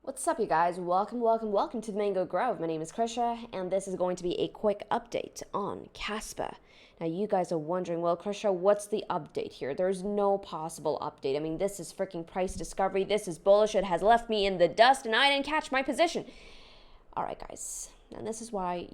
What's up, you guys? Welcome to the Mango Grove. My name is Krisha, and this is going to be a quick update on Kaspa. Now, you guys are wondering, well, Krisha, what's the update here? There's no possible update. I mean, this is freaking price discovery. This is bullish. It has left me in the dust, and I didn't catch my position. All right, guys. And this is why,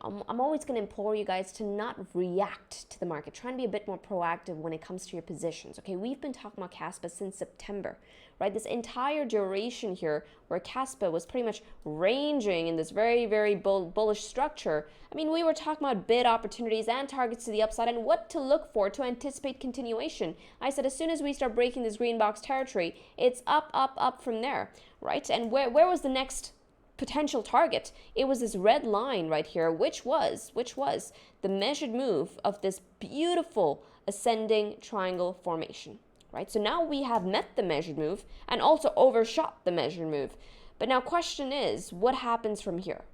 I'm always going to implore you guys to not react to the market. Try and be a bit more proactive when it comes to your positions, okay? We've been talking about Kaspa since September, right? This entire duration here where Kaspa was pretty much ranging in this very, very bullish structure. I mean, we were talking about bid opportunities and targets to the upside and what to look for to anticipate continuation. I said as soon as we start breaking this green box territory, it's up from there, right? And where was the next potential target? It was this red line right here, which was the measured move of this beautiful ascending triangle formation, right? So now we have met the measured move and also overshot the measured move. But now question is, what happens from here,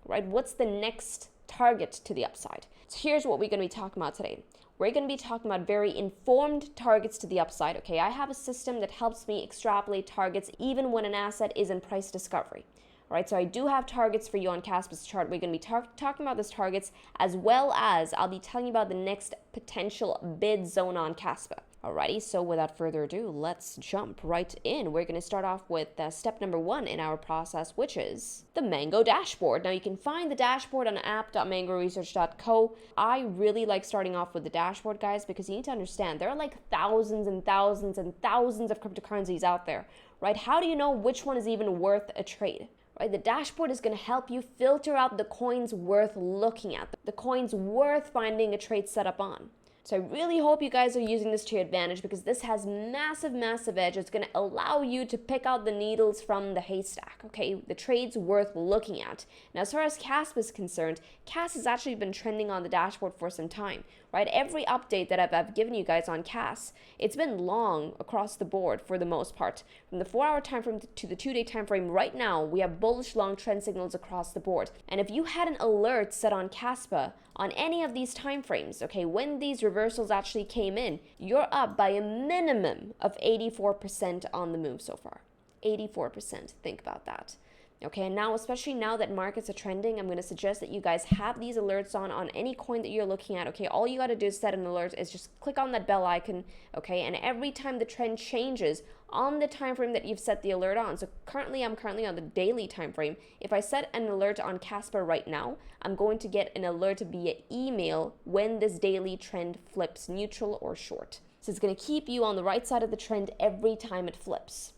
right? What's the next target to the upside? So here's what we're going to be talking about today. We're going to be talking about very informed targets to the upside, okay? I have a system that helps me extrapolate targets even when an asset is in price discovery. Right, so I do have targets for you on Kaspa's chart. We're going to be talking about those targets, as well as I'll be telling you about the next potential bid zone on Kaspa. Alrighty, so without further ado, let's jump right in. We're going to start off with step number 1 in our process, which is the Mango dashboard. Now, you can find the dashboard on app.mangoresearch.co. I really like starting off with the dashboard, guys, because you need to understand there are like thousands and thousands and thousands of cryptocurrencies out there, right? How do you know which one is even worth a trade? Right, the dashboard is going to help you filter out the coins worth looking at, the coins worth finding a trade setup on. So I really hope you guys are using this to your advantage because this has massive edge. It's going to allow you to pick out the needles from the haystack, okay? The trades worth looking at. Now, as far as Kaspa is concerned, Kas has actually been trending on the dashboard for some time, right? Every update that I've given you guys on Kas, it's been long across the board for the most part. From the 4-hour time frame to the 2-day time frame, right now, we have bullish long trend signals across the board. And if you had an alert set on Kaspa on any of these time frames, okay, when these reversals actually came in, you're up by a minimum of 84% on the move so far. 84%. Think about that. Okay, and now, especially now that markets are trending, I'm going to suggest that you guys have these alerts on any coin that you're looking at, okay? All you got to do is set an alert, is just click on that bell icon, okay? And every time the trend changes on the time frame that you've set the alert on, so I'm currently on the daily time frame. If I set an alert on Kaspa right now, I'm going to get an alert via email when this daily trend flips neutral or short. So it's going to keep you on the right side of the trend every time it flips.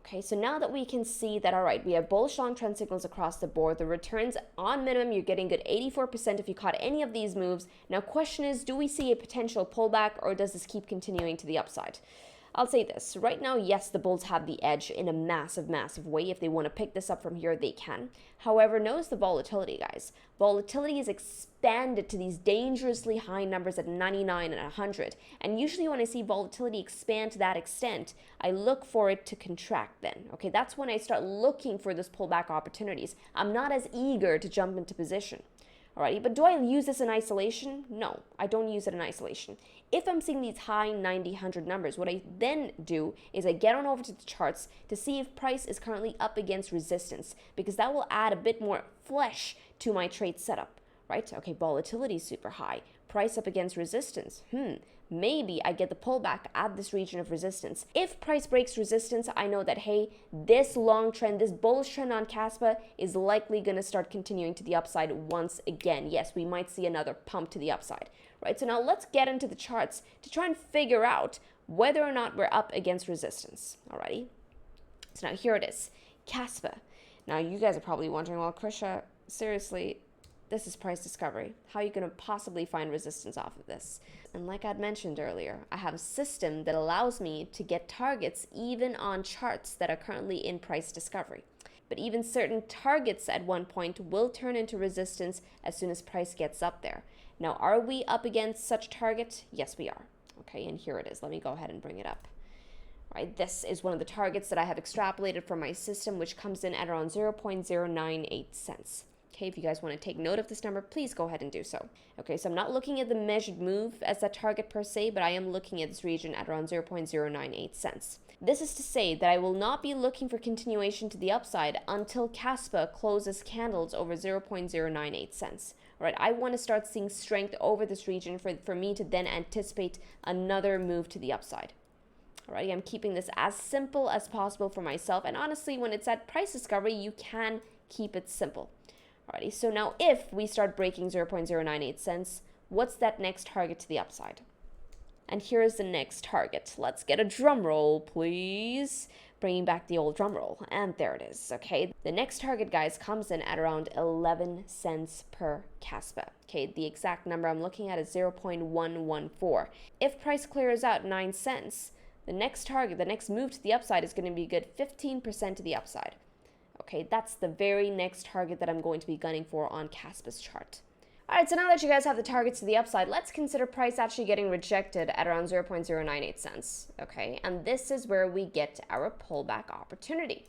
Okay, so now that we can see that, all right, we have bullish long trend signals across the board. The returns on minimum, you're getting good 84% if you caught any of these moves. Now, question is, do we see a potential pullback or does this keep continuing to the upside? I'll say this. Right now, yes, the bulls have the edge in a massive way. If they want to pick this up from here, they can. However, notice the volatility, guys. Volatility is expanded to these dangerously high numbers at 99 and 100. And usually when I see volatility expand to that extent, I look for it to contract then. Okay, that's when I start looking for those pullback opportunities. I'm not as eager to jump into position. Alrighty, but do I use this in isolation? No, I don't use it in isolation. If I'm seeing these high 90, 100 numbers, what I then do is I get on over to the charts to see if price is currently up against resistance, because that will add a bit more flesh to my trade setup, right? Okay, volatility is super high. Price up against resistance. Maybe I get the pullback at this region of resistance. If price breaks resistance, I know that, hey, this long trend, this bullish trend on Kaspa is likely going to start continuing to the upside once again. Yes, we might see another pump to the upside, right? So now let's get into the charts to try and figure out whether or not we're up against resistance. Alrighty. So now here it is, Kaspa. Now you guys are probably wondering, well, Krisha, seriously, this is price discovery. How are you going to possibly find resistance off of this? And like I'd mentioned earlier, I have a system that allows me to get targets even on charts that are currently in price discovery. But even certain targets at one point will turn into resistance as soon as price gets up there. Now, are we up against such target? Yes, we are. Okay, and here it is. Let me go ahead and bring it up. Right, this is one of the targets that I have extrapolated from my system, which comes in at around 0.098 cents. Okay, if you guys want to take note of this number, please go ahead and do so. Okay, so I'm not looking at the measured move as a target per se, but I am looking at this region at around 0.098 cents. This is to say that I will not be looking for continuation to the upside until Kaspa closes candles over 0.098 cents. All right, I want to start seeing strength over this region for me to then anticipate another move to the upside. Alrighty, I'm keeping this as simple as possible for myself, and honestly, when it's at price discovery, you can keep it simple. Alrighty, so now if we start breaking 0.098 cents, what's that next target to the upside? And here's the next target. Let's get a drum roll, please. Bringing back the old drum roll, and there it is, okay? The next target, guys, comes in at around 11 cents per Kaspa. Okay, the exact number I'm looking at is 0.114. If price clears out 9 cents, the next target, the next move to the upside is going to be a good 15% to the upside. Okay, that's the very next target that I'm going to be gunning for on Kaspa's chart. Alright, so now that you guys have the targets to the upside, let's consider price actually getting rejected at around 0.098 cents. Okay, and this is where we get our pullback opportunity.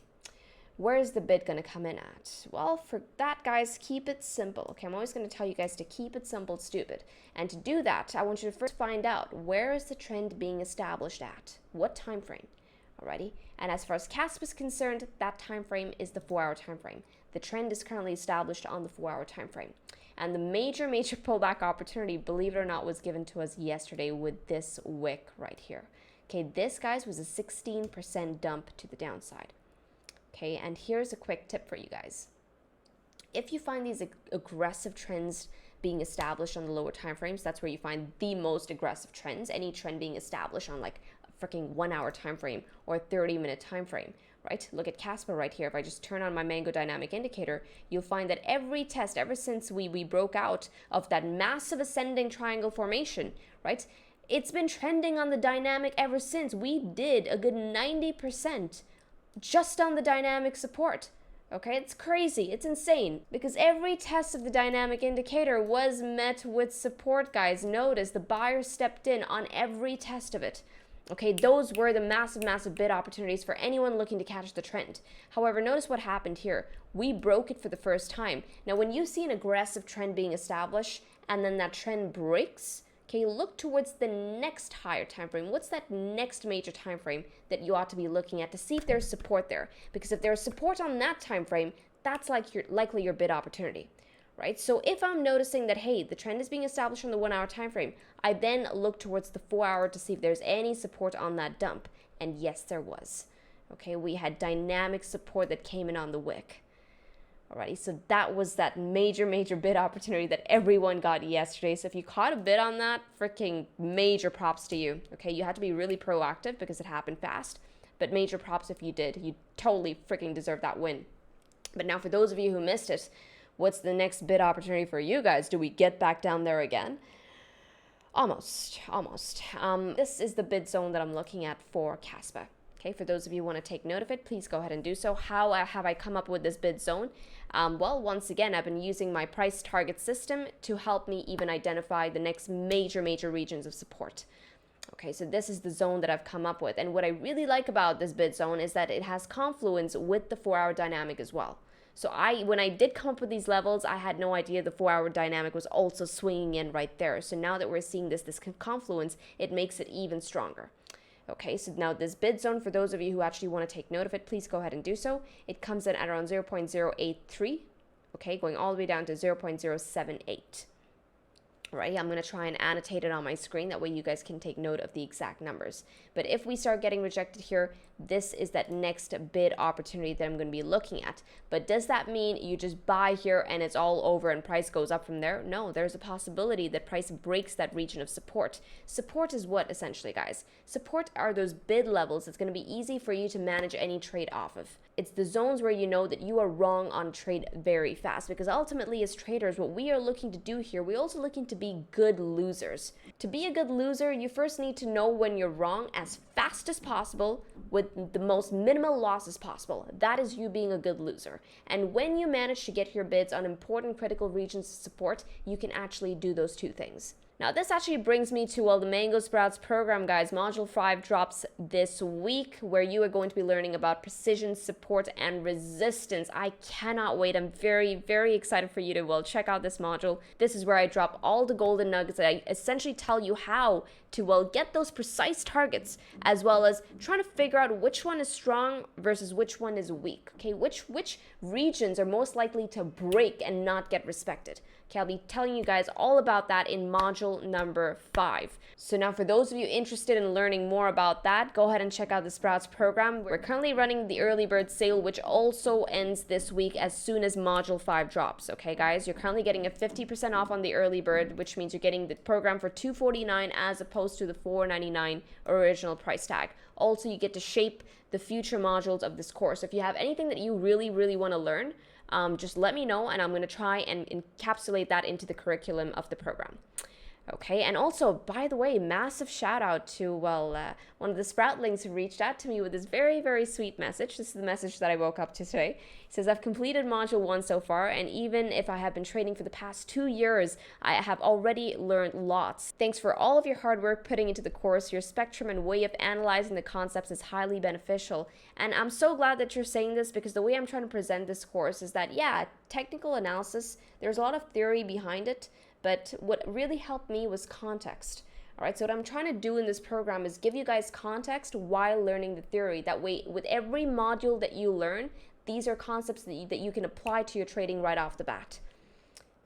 Where is the bid going to come in at? Well, for that, guys, keep it simple. Okay, I'm always going to tell you guys to keep it simple, stupid. And to do that, I want you to first find out, where is the trend being established at? What time frame? Alrighty, and as far as Kaspa is concerned, that time frame is the 4-hour time frame. The trend is currently established on the 4-hour time frame. And the major pullback opportunity, believe it or not, was given to us yesterday with this wick right here. Okay, this, guys, was a 16% dump to the downside. Okay, and here's a quick tip for you guys. If you find these aggressive trends being established on the lower time frames, that's where you find the most aggressive trends. Any trend being established on like a freaking 1-hour time frame or a 30-minute time frame, right? Look at Kaspa right here. If I just turn on my Mango Dynamic Indicator, you'll find that every test, ever since we broke out of that massive ascending triangle formation, right? It's been trending on the dynamic ever since. We did a good 90% just on the dynamic support. Okay, it's crazy, it's insane, because every test of the dynamic indicator was met with support, guys. Notice the buyer stepped in on every test of it. Okay, those were the massive bid opportunities for anyone looking to catch the trend. However, notice what happened here. We broke it for the first time. Now, when you see an aggressive trend being established and then that trend breaks, okay, look towards the next higher time frame. What's that next major time frame that you ought to be looking at to see if there's support there? Because if there's support on that time frame, that's likely your bid opportunity, right? So if I'm noticing that, hey, the trend is being established on the 1-hour time frame, I then look towards the 4-hour to see if there's any support on that dump. And yes, there was. Okay, we had dynamic support that came in on the wick. Alrighty, so that was that major bid opportunity that everyone got yesterday. So if you caught a bid on that, freaking major props to you. Okay, you had to be really proactive because it happened fast, but major props if you did. You totally freaking deserve that win. But now for those of you who missed it, what's the next bid opportunity for you guys? Do we get back down there again? Almost. This is the bid zone that I'm looking at for Kaspa. Okay, for those of you who want to take note of it, please go ahead and do so. How have I come up with this bid zone? Well, once again, I've been using my price target system to help me even identify the next major regions of support. Okay, so this is the zone that I've come up with. And what I really like about this bid zone is that it has confluence with the 4-hour dynamic as well. So when I did come up with these levels, I had no idea the 4-hour dynamic was also swinging in right there. So now that we're seeing this confluence, it makes it even stronger. Okay, so now this bid zone, for those of you who actually want to take note of it, please go ahead and do so. It comes in at around 0.083, okay, going all the way down to 0.078. Right, I'm going to try and annotate it on my screen. That way you guys can take note of the exact numbers. But if we start getting rejected here, this is that next bid opportunity that I'm going to be looking at. But does that mean you just buy here and it's all over and price goes up from there? No, there's a possibility that price breaks that region of support. Support is what, essentially, guys? Support are those bid levels that's going to be easy for you to manage any trade off of. It's the zones where you know that you are wrong on trade very fast, because ultimately as traders, what we are looking to do here, we're also looking to be good losers. To be a good loser, you first need to know when you're wrong as fast as possible with the most minimal losses possible. That is you being a good loser. And when you manage to get your bids on important critical regions of support, you can actually do those two things. Now, this actually brings me to, well, the Mango Sprouts program, guys. Module 5 drops this week, where you are going to be learning about precision, support, and resistance. I cannot wait. I'm very, very excited for you to, well, check out this module. This is where I drop all the golden nuggets. I essentially tell you how to, well, get those precise targets, as well as trying to figure out which one is strong versus which one is weak. Okay, which regions are most likely to break and not get respected. Okay, I'll be telling you guys all about that in module number 5. So now, for those of you interested in learning more about that, go ahead and check out the Sprouts program. We're currently running the early bird sale, which also ends this week as soon as module 5 drops. Okay, guys, you're currently getting a 50% off on the early bird, which means you're getting the program for $249 as opposed to the $499 original price tag. Also, you get to shape the future modules of this course. If you have anything that you really, really want to learn, just let me know, and I'm going to try and encapsulate that into the curriculum of the program. Okay, and also, by the way, massive shout out to, well, one of the Sproutlings who reached out to me with this very, very sweet message. This is the message that I woke up to today. He says, I've completed module 1 so far, and even if I have been training for the past 2 years, I have already learned lots. Thanks for all of your hard work putting into the course. Your spectrum and way of analyzing the concepts is highly beneficial. And I'm so glad that you're saying this, because the way I'm trying to present this course is that, yeah, technical analysis, there's a lot of theory behind it, but what really helped me was context. All right, so what I'm trying to do in this program is give you guys context while learning the theory. That way, with every module that you learn, these are concepts that you can apply to your trading right off the bat.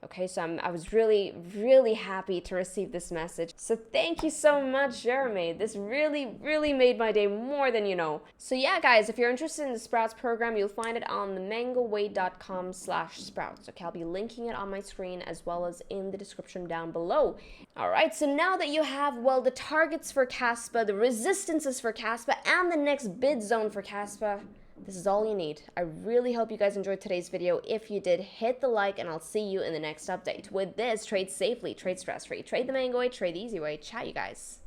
Okay, so I was really, really happy to receive this message. So thank you so much, Jeremy. This really, really made my day more than you know. So yeah, guys, if you're interested in the Sprouts program, you'll find it on themangoway.com/sprouts. Okay, I'll be linking it on my screen as well as in the description down below. All right, so now that you have, well, the targets for Caspa, the resistances for Caspa, and the next bid zone for Caspa, this is all you need. I really hope you guys enjoyed today's video. If you did, hit the like, and I'll see you in the next update. With this, trade safely, trade stress-free, trade the Mango way, trade the easy way. Ciao, you guys.